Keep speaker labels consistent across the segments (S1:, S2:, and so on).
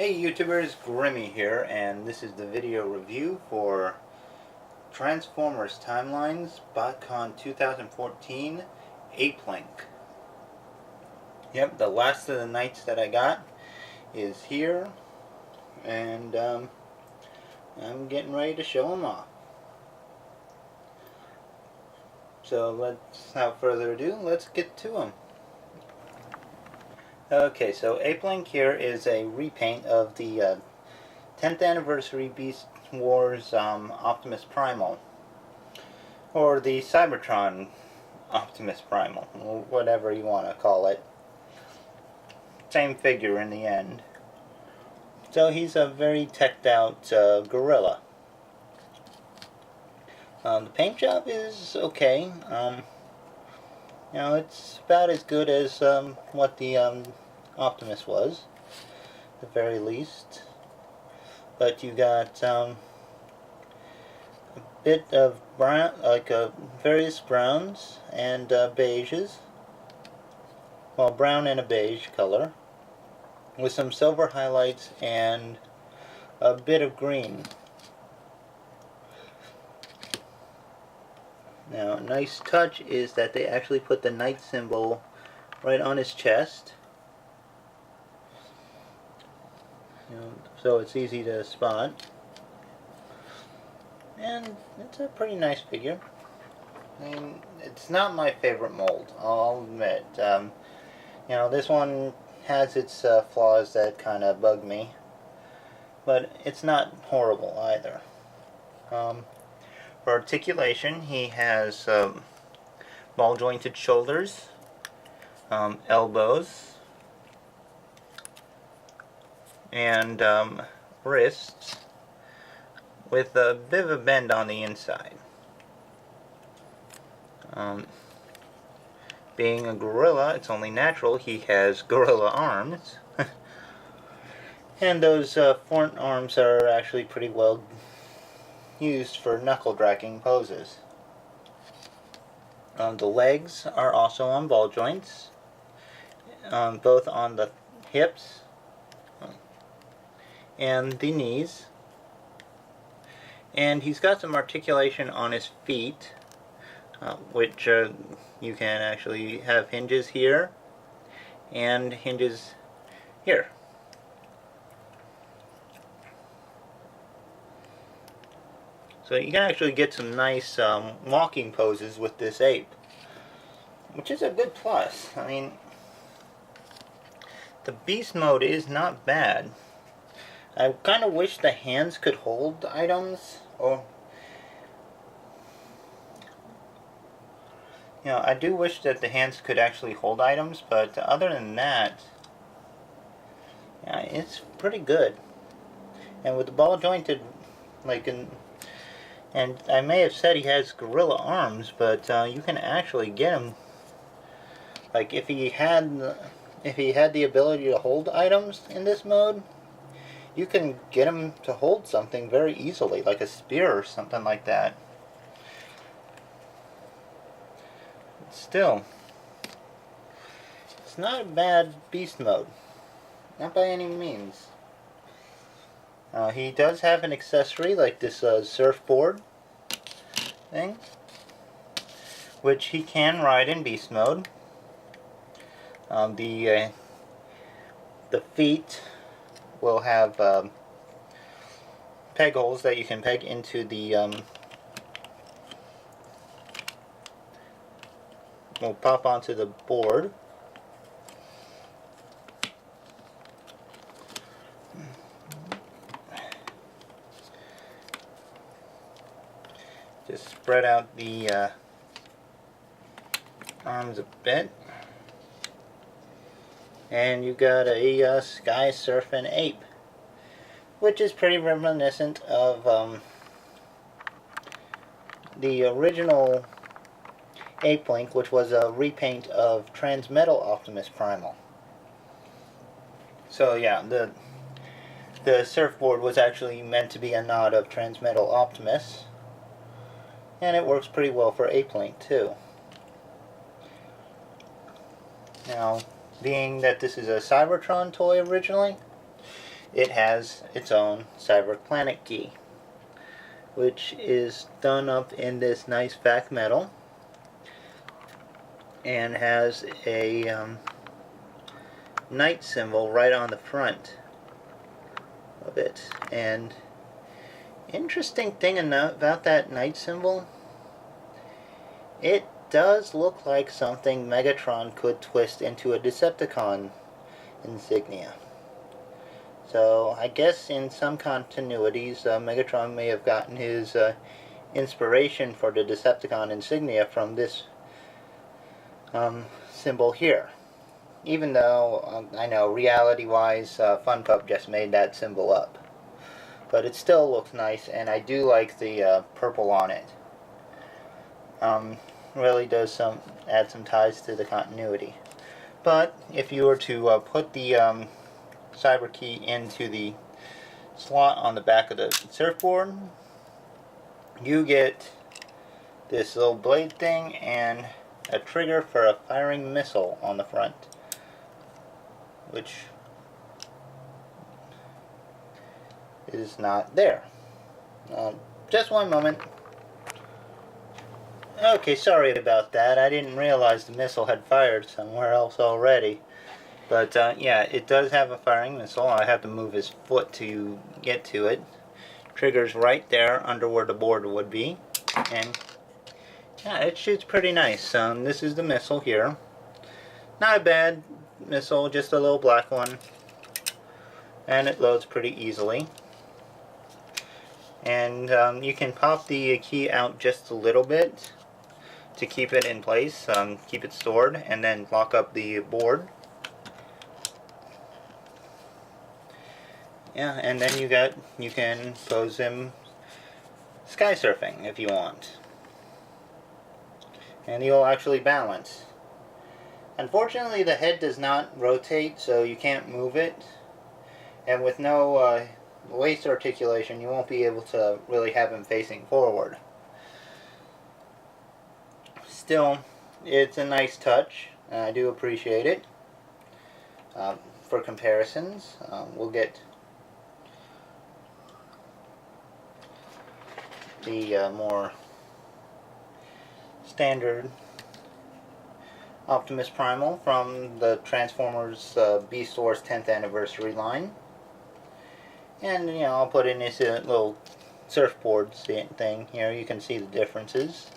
S1: Hey YouTubers, Grimmy here, and this is the video review for Transformers Timelines Botcon 2014 Apelinq. Yep, the last of the knights that I got is here, and I'm getting ready to show them off. So without further ado, let's get to them. Okay, so Apelinq here is a repaint of the 10th anniversary Beast Wars Optimus Primal, or the Cybertron Optimus Primal, or whatever you want to call it. Same figure in the end. So he's a very teched out gorilla. The paint job is okay. It's about as good as what the Optimus was, at the very least. But you got a bit of brown, like various browns and beiges. Well, brown and a beige color, with some silver highlights and a bit of green. Now, a nice touch is that they actually put the knight symbol right on his chest. So it's easy to spot. And it's a pretty nice figure. I mean, it's not my favorite mold, I'll admit. This one has its flaws that kind of bug me. But it's not horrible either. For articulation, he has ball jointed shoulders, elbows, and wrists with a bit of a bend on the inside. Being a gorilla, it's only natural he has gorilla arms. And those front arms are actually pretty well used for knuckle dragging poses. The legs are also on ball joints, both on the hips and the knees. And he's got some articulation on his feet, which you can actually have hinges here and hinges here. So you can actually get some nice walking poses with this ape, which is a good plus. I mean, the beast mode is not bad. I kind of wish the hands could hold items, or I do wish that the hands could actually hold items, but other than that, it's pretty good. And with the ball jointed, and I may have said he has gorilla arms, but you can actually get him. Like if he had the ability to hold items in this mode, you can get him to hold something very easily, like a spear or something like that. Still, it's not a bad beast mode, not by any means. He does have an accessory like this surfboard thing, which he can ride in beast mode. The feet will have peg holes that you can peg into the will pop onto the board. Just spread out the arms a bit, and you got a sky surfing ape, which is pretty reminiscent of the original Apelinq, which was a repaint of Transmetal Optimus Primal. So yeah, the surfboard was actually meant to be a nod of Transmetal Optimus. And it works pretty well for Apelinq too. Now, being that this is a Cybertron toy originally, it has its own CyberPlanet key, which is done up in this nice back metal and has a knight symbol right on the front of it. And interesting thing about that knight symbol, it does look like something Megatron could twist into a Decepticon insignia. So I guess in some continuities, Megatron may have gotten his inspiration for the Decepticon insignia from this symbol here. Even though, I know, reality-wise, FunPub just made that symbol up. But it still looks nice, and I do like the purple on it. Really does add some ties to the continuity. But if you were to put the cyber key into the slot on the back of the surfboard, you get this little blade thing and a trigger for a firing missile on the front, which is not there. Just one moment. Okay, sorry about that. I didn't realize the missile had fired somewhere else already. But yeah, it does have a firing missile. I have to move his foot to get to it. Trigger's right there under where the board would be. And yeah, it shoots pretty nice. This is the missile here. Not a bad missile, just a little black one. And it loads pretty easily. And you can pop the key out just a little bit to keep it in place, keep it stored, and then lock up the board. Yeah, and then you can pose him sky surfing if you want. And he'll actually balance. Unfortunately, the head does not rotate, so you can't move it. And with no waist articulation, you won't be able to really have him facing forward. Still, it's a nice touch, and I do appreciate it. For comparisons, we'll get the more standard Optimus Primal from the Transformers Beast Wars 10th Anniversary line. And, you know, I'll put in this little surfboard thing here. You can see the differences.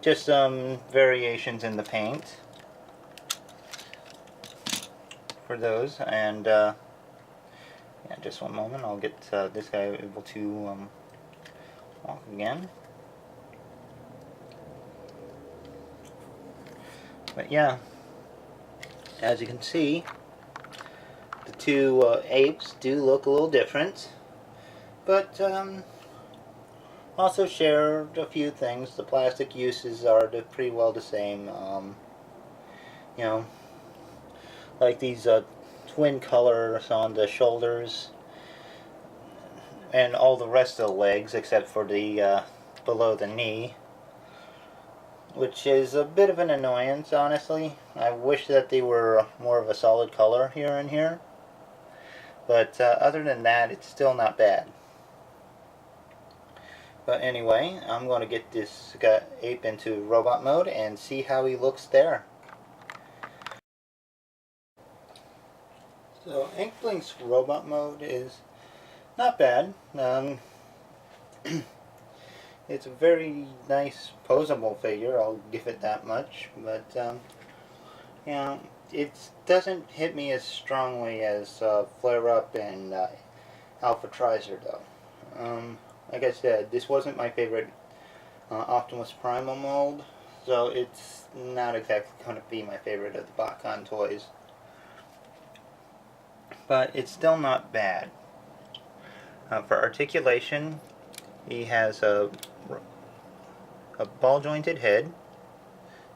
S1: Just some variations in the paint for those. And, yeah, just one moment. I'll get this guy able to walk again. But yeah, as you can see, the two apes do look a little different, but also share a few things. The plastic uses are pretty well the same. You know, like these twin colors on the shoulders and all the rest of the legs except for the below the knee, which is a bit of an annoyance, honestly. I wish that they were more of a solid color here and here. But other than that, it's still not bad. But anyway, I'm going to get this ape into robot mode and see how he looks there. So Apelinq's robot mode is not bad. It's a very nice posable figure, I'll give it that much, but you know, it doesn't hit me as strongly as Flare Up and Alpha Trizer though. Like I said, this wasn't my favorite Optimus Primal mold, so it's not exactly going to be my favorite of the Botcon toys. But it's still not bad. For articulation, he has a ball jointed head,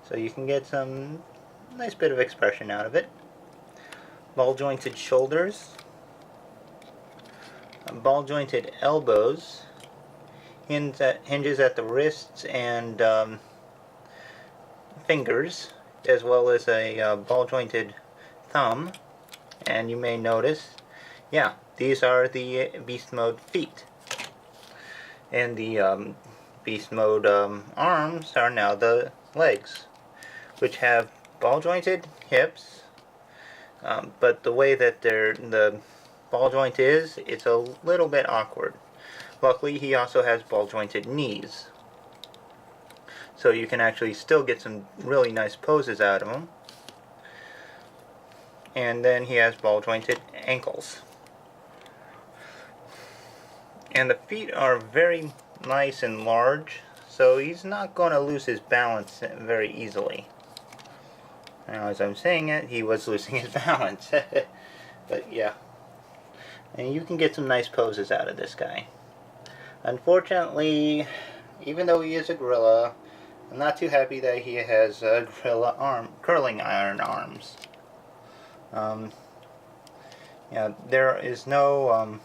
S1: so you can get some nice bit of expression out of it. Ball jointed shoulders, ball jointed elbows, hinges at the wrists and fingers, as well as a ball jointed thumb, and you may notice, yeah, these are the beast mode feet. And the beast mode arms are now the legs, which have ball jointed hips, but the way that the ball joint is, it's a little bit awkward. Luckily, he also has ball jointed knees, so you can actually still get some really nice poses out of him. And then he has ball jointed ankles. And the feet are very nice and large, so he's not going to lose his balance very easily. Now, as I'm saying it, he was losing his balance. But yeah. And you can get some nice poses out of this guy. Unfortunately, even though he is a gorilla, I'm not too happy that he has gorilla curling iron arms. Yeah, there is no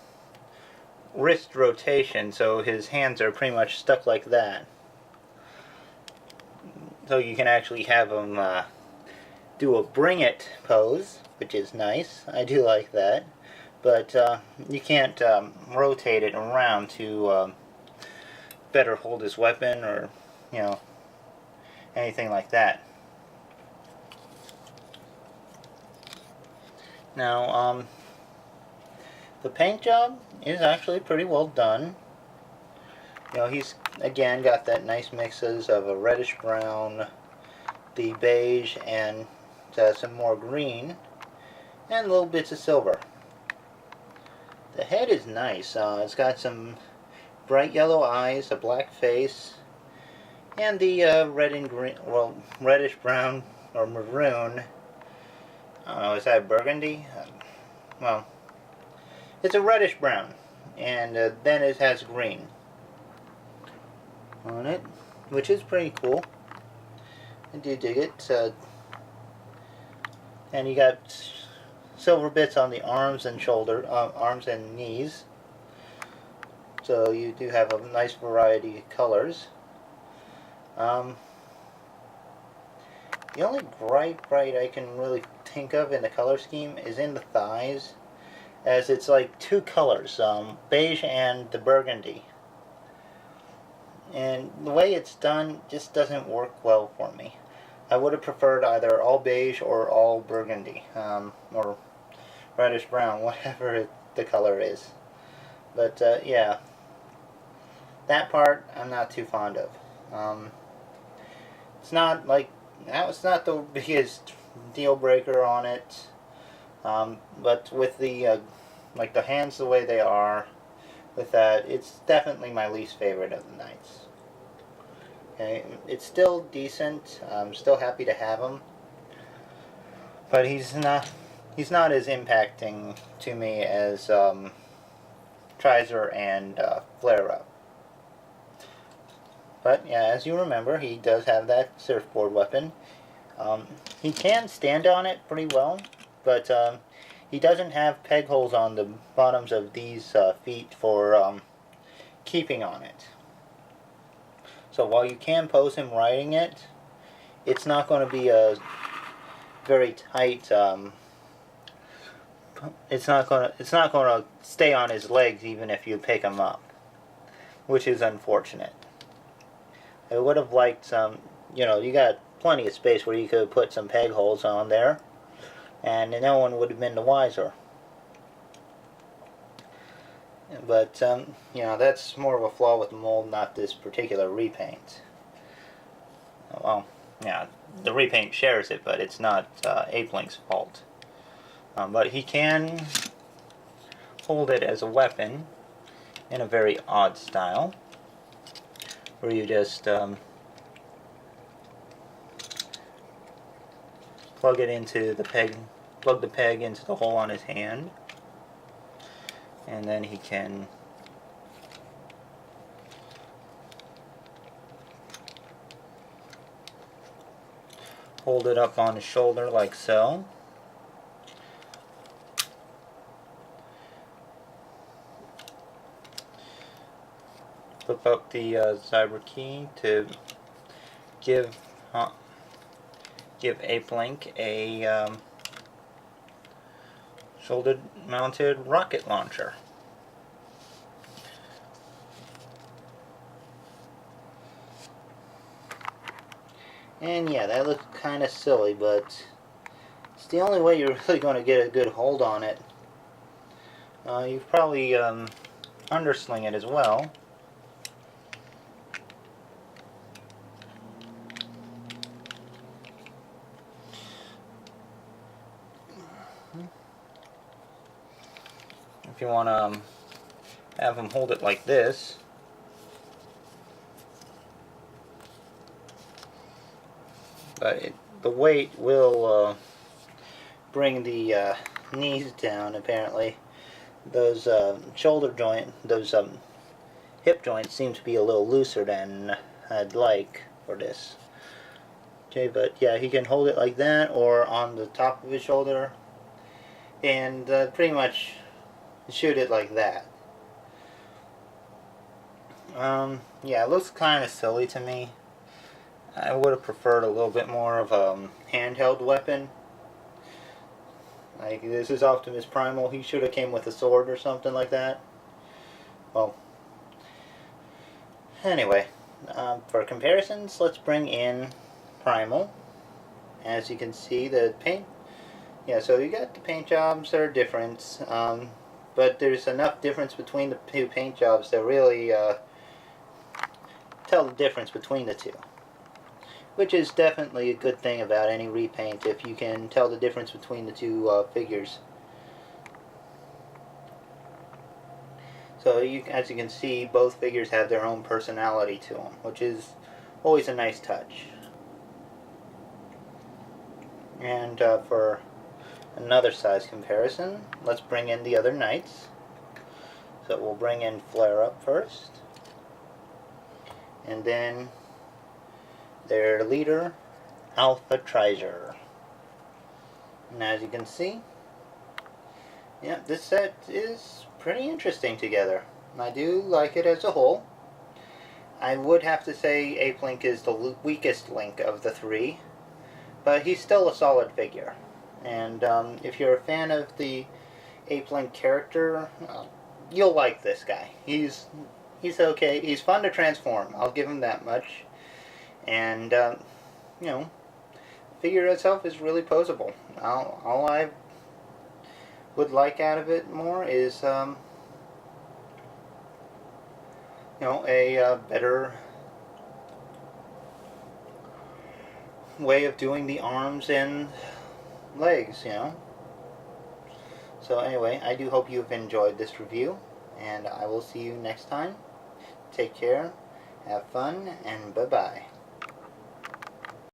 S1: wrist rotation, so his hands are pretty much stuck like that. So you can actually have him do a bring it pose, which is nice. I do like that. But you can't rotate it around to better hold his weapon or, you know, anything like that. Now, the paint job is actually pretty well done. You know, he's again got that nice mixes of a reddish brown, the beige, and some more green, and little bits of silver. The head is nice. It's got some bright yellow eyes, a black face, and the red and green, well, reddish brown or maroon. I don't know, is that burgundy? Well, it's a reddish brown, and then it has green on it, which is pretty cool. I do dig it. And you got silver bits on the arms and arms and knees. So you do have a nice variety of colors. The only bright I can really think of in the color scheme is in the thighs, as it's like two colors, beige and the burgundy. And the way it's done just doesn't work well for me. I would have preferred either all beige or all burgundy, or reddish brown, whatever the color is. But yeah, that part I'm not too fond of. It's not like, it's not the biggest deal breaker on it, but with the like the hands the way they are, with that, it's definitely my least favorite of the knights. Okay, it's still decent. I'm still happy to have him, but he's not as impacting to me as Trizer and Flare Up. But yeah, as you remember, he does have that surfboard weapon. He can stand on it pretty well, but he doesn't have peg holes on the bottoms of these feet for keeping on it. So while you can pose him riding it, it's not going to be a very tight. It's not going to stay on his legs even if you pick him up, which is unfortunate. I would have liked some. You know, you got plenty of space where you could put some peg holes on there, and no one would have been the wiser. But, you know, that's more of a flaw with the mold, not this particular repaint. Well, yeah, the repaint shares it, but it's not Apelink's fault. But he can hold it as a weapon in a very odd style, where you just plug the peg into the hole on his hand, and then he can hold it up on his shoulder like so. Flip up the cyber key to give Apelinq a shoulder-mounted rocket launcher. And yeah, that looks kind of silly, but it's the only way you're really going to get a good hold on it. You've probably undersling it as well. If you want to have them hold it like this, but the weight will bring the knees down. Apparently, those those hip joints seem to be a little looser than I'd like for this. Okay, but yeah, he can hold it like that or on the top of his shoulder, and pretty much shoot it like that. Yeah, it looks kind of silly to me. I would have preferred a little bit more of a handheld weapon. Like, this is Optimus Primal. He should have came with a sword or something like that. Well, anyway, for comparisons, let's bring in Primal. As you can see, the paint, yeah, so you got the paint jobs that are different, but there's enough difference between the two paint jobs to really tell the difference between the two. Which is definitely a good thing about any repaint, if you can tell the difference between the two figures. So as you can see, both figures have their own personality to them, which is always a nice touch. And for another size comparison, let's bring in the other knights. So we'll bring in Flare Up first, and then their leader, Alpha Treasure. And as you can see, yeah, this set is pretty interesting together. I do like it as a whole. I would have to say Apelinq is the weakest Link of the three, but he's still a solid figure. And if you're a fan of the Apelinq character, you'll like this guy. He's okay. He's fun to transform. I'll give him that much. And, you know, the figure itself is really posable. All I would like out of it more is, you know, a better way of doing the arms and legs, you know. So anyway, I do hope you've enjoyed this review, and I will see you next time. Take care, have fun, and bye-bye.